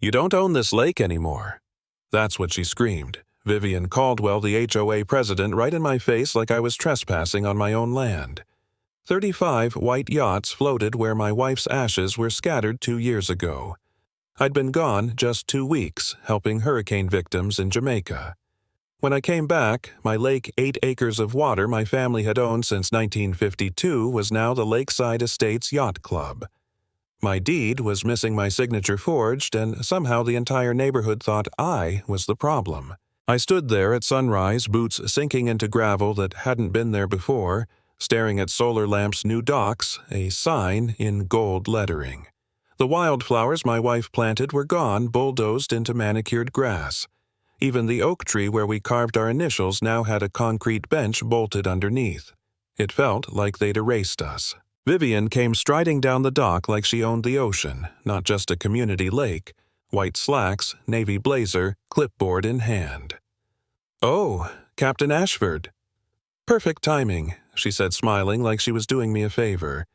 "You don't own this lake anymore." That's what she screamed. Vivian Caldwell, the HOA president, right in my face like I was trespassing on my own land. 35 white yachts floated where my wife's ashes were scattered 2 years ago. I'd been gone just 2 weeks, helping hurricane victims in Jamaica. When I came back, my lake 8 acres of water my family had owned since 1952 was now the Lakeside Estates Yacht Club. My deed was missing my signature forged, and somehow the entire neighborhood thought I was the problem. I stood there at sunrise, boots sinking into gravel that hadn't been there before, staring at Solar Lamp's new docks, a sign in gold lettering. The wildflowers my wife planted were gone, bulldozed into manicured grass. Even the oak tree where we carved our initials now had a concrete bench bolted underneath. It felt like they'd erased us. Vivian came striding down the dock like she owned the ocean, not just a community lake. White slacks, navy blazer, clipboard in hand. "Oh, Captain Ashford." "Perfect timing," she said, smiling like she was doing me a favor.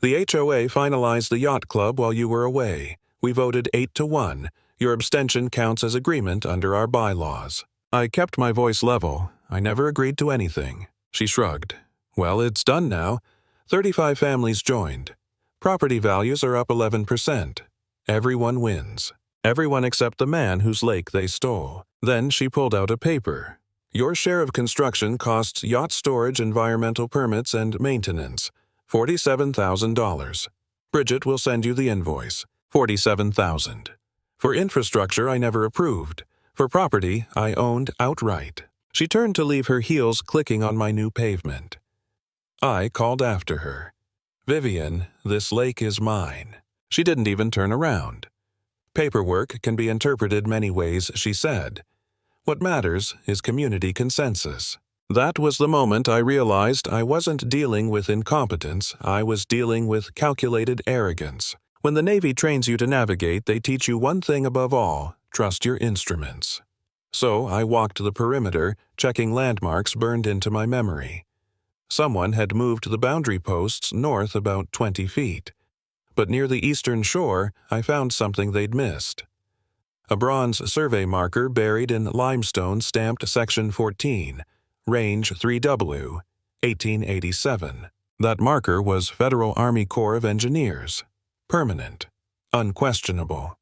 "The HOA finalized the yacht club while you were away. We voted 8-1. Your abstention counts as agreement under our bylaws." I kept my voice level. I never agreed to anything. She shrugged. "Well, it's done now. 35 families joined. Property values are up 11%. Everyone wins. Everyone except the man whose lake they stole." Then she pulled out a paper. "Your share of construction costs yacht storage, environmental permits, and maintenance. $47,000. Bridget will send you the invoice. $47,000. For infrastructure, I never approved. For property, I owned outright." She turned to leave her heels clicking on my new pavement. I called after her. "Vivian, this lake is mine." She didn't even turn around. "Paperwork can be interpreted many ways," she said. "What matters is community consensus." That was the moment I realized I wasn't dealing with incompetence, I was dealing with calculated arrogance. When the Navy trains you to navigate, they teach you one thing above all: trust your instruments. So I walked the perimeter, checking landmarks burned into my memory. Someone had moved the boundary posts north about 20 feet. But near the eastern shore, I found something they'd missed. A bronze survey marker buried in limestone stamped Section 14, Range 3W, 1887. That marker was Federal Army Corps of Engineers. Permanent. Unquestionable.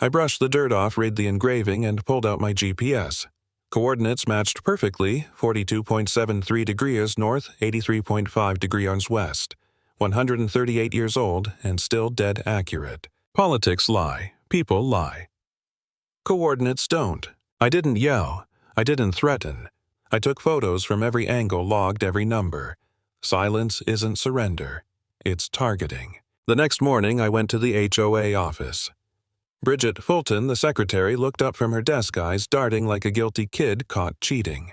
I brushed the dirt off, read the engraving, and pulled out my GPS. Coordinates matched perfectly: 42.73 degrees north, 83.5 degrees west. 138 years old and still dead accurate. Politics lie. People lie. Coordinates don't. I didn't yell. I didn't threaten. I took photos from every angle, logged every number. Silence isn't surrender. It's targeting. The next morning, I went to the HOA office. Bridget Fulton, the secretary, looked up from her desk, eyes darting like a guilty kid caught cheating.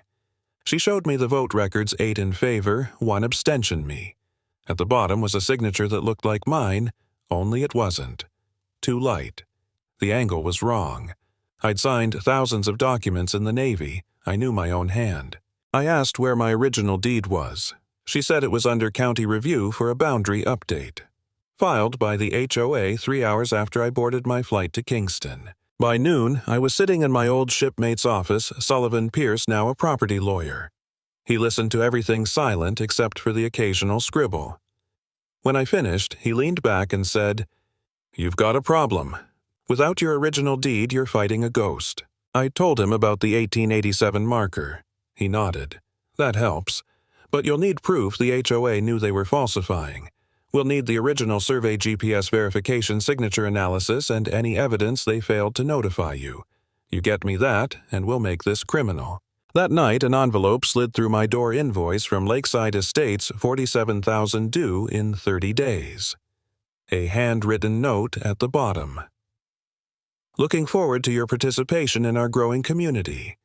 She showed me the vote records: 8 in favor, 1 abstention me. At the bottom was a signature that looked like mine, only it wasn't. Too light. The angle was wrong. I'd signed thousands of documents in the Navy. I knew my own hand. I asked where my original deed was. She said it was under county review for a boundary update. Filed by the HOA 3 hours after I boarded my flight to Kingston. By noon, I was sitting in my old shipmate's office, Sullivan Pierce, now a property lawyer. He listened to everything silent except for the occasional scribble. When I finished, he leaned back and said, "You've got a problem. Without your original deed, you're fighting a ghost." I told him about the 1887 marker. He nodded. "That helps. But you'll need proof the HOA knew they were falsifying. We'll need the original survey GPS verification signature analysis and any evidence they failed to notify you. You get me that, and we'll make this criminal." That night, an envelope slid through my door: invoice from Lakeside Estates, $47,000 due in 30 days. A handwritten note at the bottom. "Looking forward to your participation in our growing community.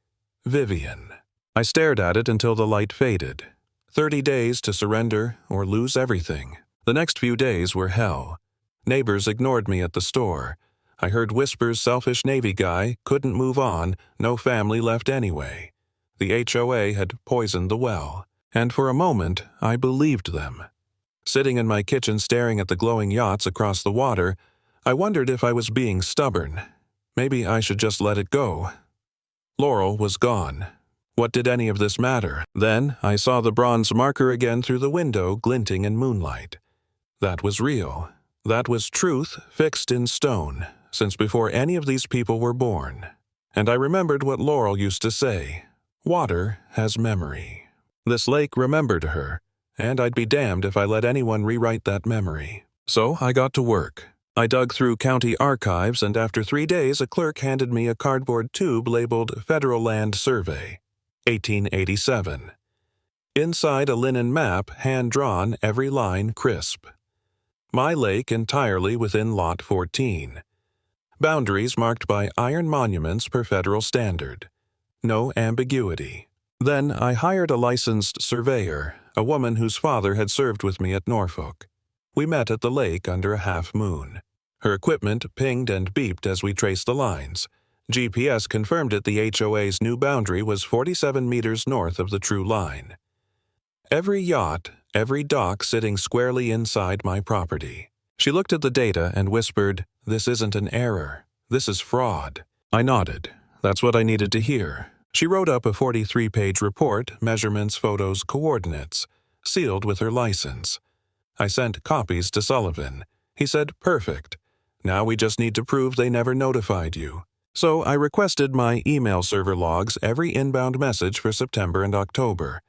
Vivian." I stared at it until the light faded. 30 days to surrender or lose everything. The next few days were hell. Neighbors ignored me at the store. I heard whispers: selfish Navy guy, couldn't move on, no family left anyway. The HOA had poisoned the well. And for a moment, I believed them. Sitting in my kitchen staring at the glowing yachts across the water, I wondered if I was being stubborn. Maybe I should just let it go. Laurel was gone. What did any of this matter? Then I saw the bronze marker again through the window, glinting in moonlight. That was real. That was truth fixed in stone, since before any of these people were born. And I remembered what Laurel used to say, "Water has memory." This lake remembered her, and I'd be damned if I let anyone rewrite that memory. So I got to work. I dug through county archives, and after 3 days a clerk handed me a cardboard tube labeled Federal Land Survey, 1887. Inside a linen map, hand-drawn, every line crisp. My lake entirely within Lot 14. Boundaries marked by iron monuments per federal standard. No ambiguity. Then I hired a licensed surveyor, a woman whose father had served with me at Norfolk. We met at the lake under a half moon. Her equipment pinged and beeped as we traced the lines. GPS confirmed it. The HOA's new boundary was 47 meters north of the true line. Every yacht, every dock sitting squarely inside my property. She looked at the data and whispered, "This isn't an error. This is fraud." I nodded. That's what I needed to hear. She wrote up a 43-page report, measurements, photos, coordinates, sealed with her license. I sent copies to Sullivan. He said, "Perfect. Now we just need to prove they never notified you." So I requested my email server logs every inbound message for September and October.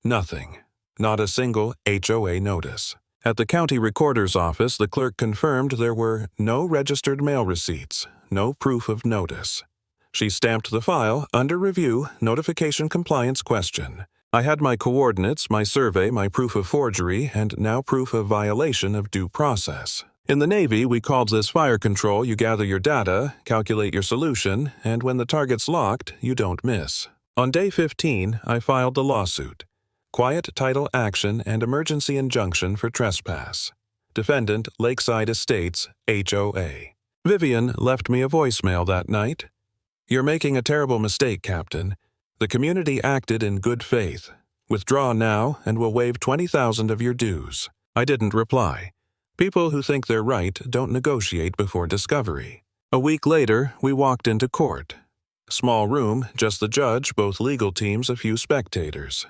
Nothing. Not a single HOA notice. At the county recorder's office, the clerk confirmed there were no registered mail receipts, no proof of notice. She stamped the file, under review, notification compliance question. I had my coordinates, my survey, my proof of forgery, and now proof of violation of due process. In the Navy, we called this fire control. You gather your data, calculate your solution, and when the target's locked, you don't miss. On day 15, I filed the lawsuit. Quiet title action and emergency injunction for trespass. Defendant, Lakeside Estates, HOA. Vivian left me a voicemail that night. "You're making a terrible mistake, Captain. The community acted in good faith. Withdraw now and we'll waive $20,000 of your dues." I didn't reply. People who think they're right don't negotiate before discovery. A week later, we walked into court. Small room, just the judge, both legal teams, a few spectators.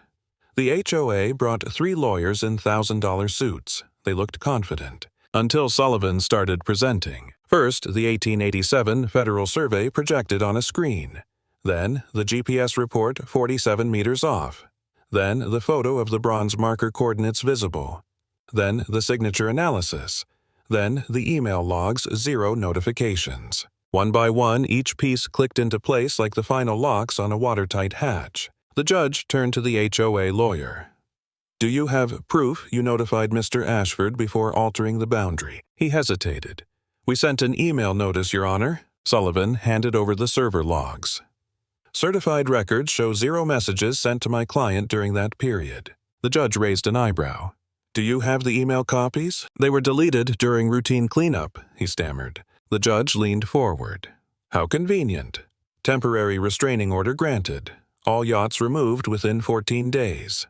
The HOA brought 3 lawyers in $1,000 suits. They looked confident. Until Sullivan started presenting. First, the 1887 Federal Survey projected on a screen. Then, the GPS report 47 meters off. Then, the photo of the bronze marker coordinates visible. Then, the signature analysis. Then, the email logs, 0 notifications. One by one, each piece clicked into place like the final locks on a watertight hatch. The judge turned to the HOA lawyer. "Do you have proof you notified Mr. Ashford before altering the boundary?" He hesitated. "We sent an email notice, Your Honor." Sullivan handed over the server logs. "Certified records show 0 messages sent to my client during that period." The judge raised an eyebrow. "Do you have the email copies?" "They were deleted during routine cleanup," he stammered. The judge leaned forward. "How convenient. Temporary restraining order granted. All yachts removed within 14 days.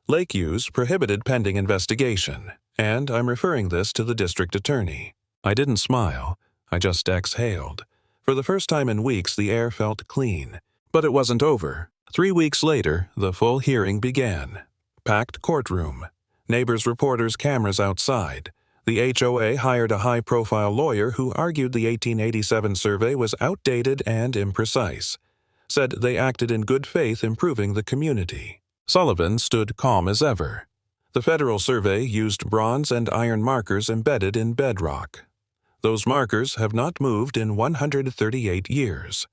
Lake use prohibited pending investigation, and I'm referring this to the district attorney." I didn't smile. I just exhaled. For the first time in weeks, the air felt clean. But it wasn't over. 3 weeks later, the full hearing began. Packed courtroom. Neighbors, reporters, cameras outside. The HOA hired a high-profile lawyer who argued the 1887 survey was outdated and imprecise. Said they acted in good faith improving the community. Sullivan stood calm as ever. The federal survey used bronze and iron markers embedded in bedrock. Those markers have not moved in 138 years.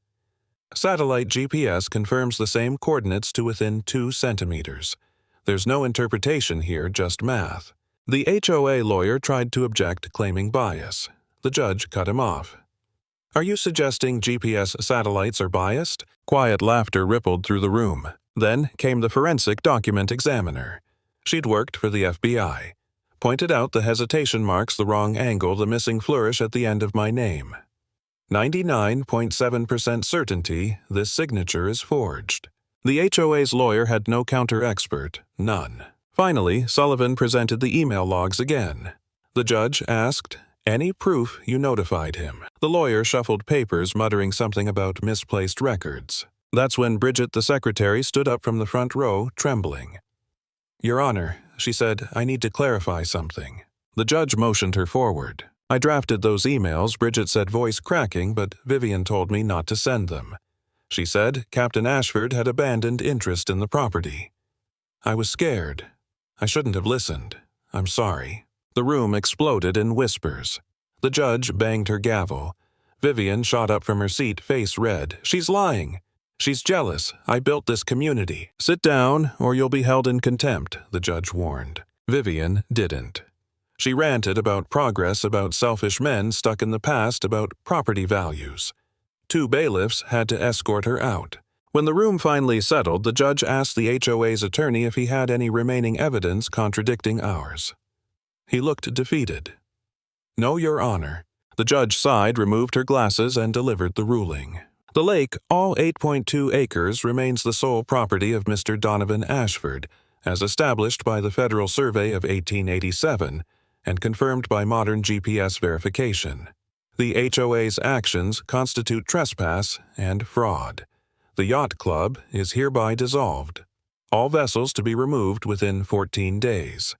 Satellite GPS confirms the same coordinates to within 2 centimeters. There's no interpretation here, just math. The HOA lawyer tried to object, claiming bias. The judge cut him off. "Are you suggesting GPS satellites are biased?" Quiet laughter rippled through the room. Then came the forensic document examiner. She'd worked for the FBI. Pointed out the hesitation marks, the wrong angle, the missing flourish at the end of my name. 99.7% certainty this signature is forged. The HOA's lawyer had no counter-expert, none. Finally, Sullivan presented the email logs again. The judge asked, Any proof you notified him. The lawyer shuffled papers, muttering something about misplaced records. That's when Bridget, the secretary, stood up from the front row, trembling. Your Honor, she said, I need to clarify something. The judge motioned her forward. I drafted those emails, Bridget said, voice cracking, but Vivian told me not to send them. She said Captain Ashford had abandoned interest in the property. I was scared. I shouldn't have listened. I'm sorry. The room exploded in whispers. The judge banged her gavel. Vivian shot up from her seat, face red. She's lying. She's jealous. I built this community. Sit down, or you'll be held in contempt, the judge warned. Vivian didn't. She ranted about progress, about selfish men stuck in the past, about property values. 2 bailiffs had to escort her out. When the room finally settled, the judge asked the HOA's attorney if he had any remaining evidence contradicting ours. He looked defeated. No, Your Honor. The judge sighed, removed her glasses, and delivered the ruling. The lake, all 8.2 acres, remains the sole property of Mr. Donovan Ashford, as established by the Federal Survey of 1887 and confirmed by modern GPS verification. The HOA's actions constitute trespass and fraud. The Yacht Club is hereby dissolved. All vessels to be removed within 14 days.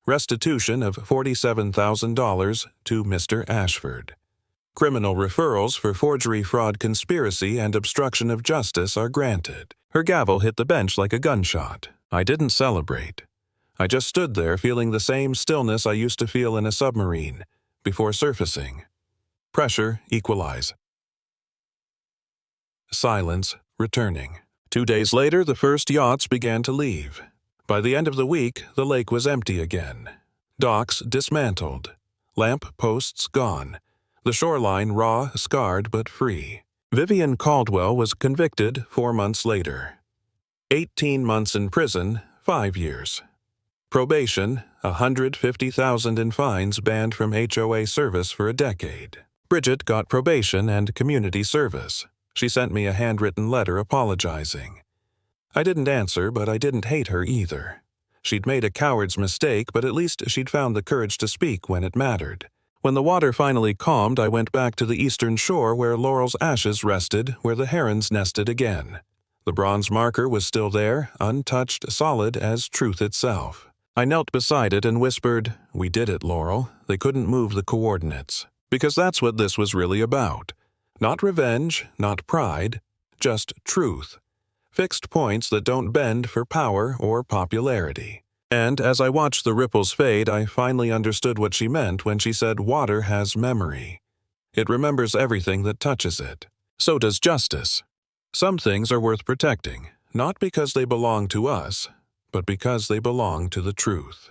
Restitution of $47,000 to Mr. Ashford. Criminal referrals for forgery, fraud, conspiracy, and obstruction of justice are granted. Her gavel hit the bench like a gunshot. I didn't celebrate. I just stood there feeling the same stillness I used to feel in a submarine before surfacing. Pressure equalize. Silence returning. 2 days later, the first yachts began to leave. By the end of the week, the lake was empty again. Docks dismantled. Lamp posts gone. The shoreline raw, scarred, but free. Vivian Caldwell was convicted 4 months later. 18 months in prison, 5 years. Probation, $150,000 in fines, banned from HOA service for a decade. Bridget got probation and community service. She sent me a handwritten letter apologizing. I didn't answer, but I didn't hate her either. She'd made a coward's mistake, but at least she'd found the courage to speak when it mattered. When the water finally calmed, I went back to the eastern shore where Laurel's ashes rested, where the herons nested again. The bronze marker was still there, untouched, solid as truth itself. I knelt beside it and whispered, "We did it, Laurel. They couldn't move the coordinates." Because that's what this was really about. Not revenge, not pride, just truth. Fixed points that don't bend for power or popularity. And as I watched the ripples fade, I finally understood what she meant when she said water has memory. It remembers everything that touches it. So does justice. Some things are worth protecting, not because they belong to us, but because they belong to the truth.